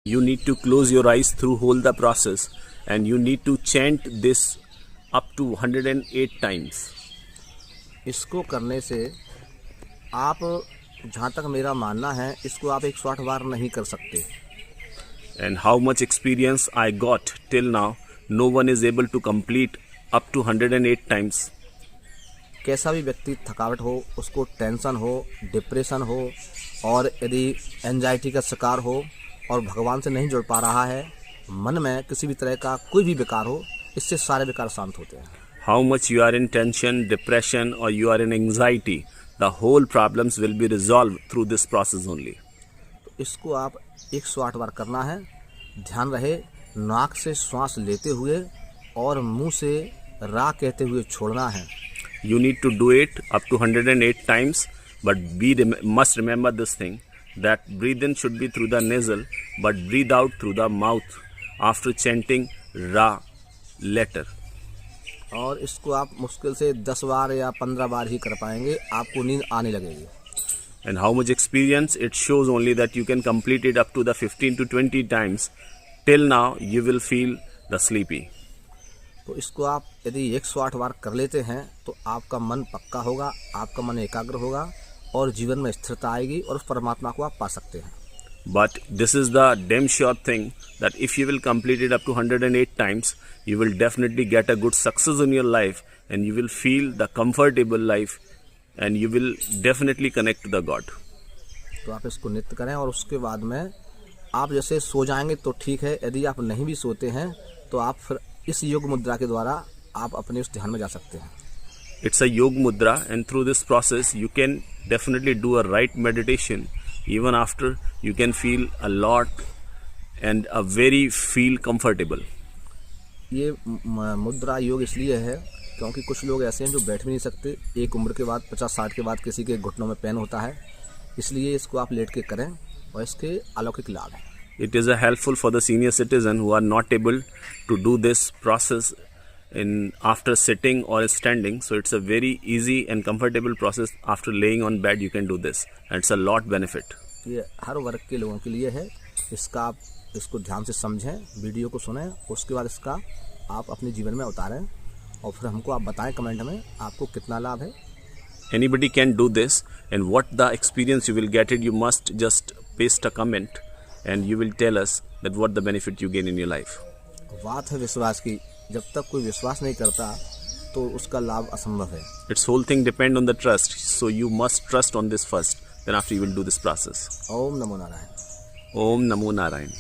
You need to close your eyes through whole the process and you need to chant this up to 108 times. इसको करने से आप, जहाँ तक मेरा मानना है, इसको आप 108 बार नहीं कर सकते. And how much experience I got till now, no one is able to complete up to 108 times. कैसा भी व्यक्ति थकावट हो, उसको टेंशन हो, डिप्रेशन हो और यदि एंजाइटी का शिकार हो और भगवान से नहीं जुड़ पा रहा है, मन में किसी भी तरह का कोई भी विकार हो, इससे सारे विकार शांत होते हैं. How much you are in tension, depression or you are in anxiety, the whole problems will be resolved through this process only. तो इसको आप 108 बार करना है. ध्यान रहे, नाक से श्वास लेते हुए और मुंह से रा कहते हुए छोड़ना है. You need to do it up to 108 times, but must remember this thing, that breathe in should be through the nasal, but breathe out through the mouth after chanting Ra letter. और इसको आप मुश्किल से 10 बार या 15 बार ही कर पाएंगे, आपको नींद आने लगेगी. And how much experience? It shows only that you can complete it up to the 15 to 20 times. Till now you will feel the sleepy. तो इसको आप यदि 108 बार कर लेते हैं तो आपका मन पक्का होगा, आपका मन एकाग्र होगा और जीवन में स्थिरता आएगी और उस परमात्मा को आप पा सकते हैं. But this is the damn sure thing that if you will complete it up to 108 times, you will definitely get a good success in your life and you will feel the comfortable life and you will definitely connect to the God. तो आप इसको नित्य करें और उसके बाद में आप जैसे सो जाएंगे तो ठीक है, यदि आप नहीं भी सोते हैं तो आप फिर इस योग मुद्रा के द्वारा आप अपने उस ध्यान में जा सकते हैं. It's a Yog Mudra and through this process you can definitely do a right meditation. Even after you can feel a lot and a very feel comfortable. ये मुद्रा योग इसलिए है क्योंकि कुछ लोग ऐसे हैं जो बैठ भी नहीं सकते. एक उम्र के बाद 50-60 के बाद किसी के घुटनों में पेन होता है, इसलिए इसको आप लेट के करें और इसके अलौकिक लाभ हैं. It is a helpful for the senior citizen who are not able to do this process in after sitting or standing. So it's a very easy and comfortable process. After laying on bed you can do this and it's a lot benefit. ये हर वर्ग के लोगों के लिए है. इसका आप इसको ध्यान से समझें, वीडियो को सुनें, उसके बाद इसका आप अपने जीवन में उतारें और फिर हमको आप बताएं कमेंट में आपको कितना लाभ है. Anybody can do this and what the experience you will get it, you must just paste a comment and you will tell us that what the benefit you gain in your life. बात है विश्वास की. जब तक कोई विश्वास नहीं करता तो उसका लाभ असंभव है. Its whole thing depend on the trust. So you must trust on this first. Then after you will do this process. Om NaMo Narayan. Om Namo Narayan.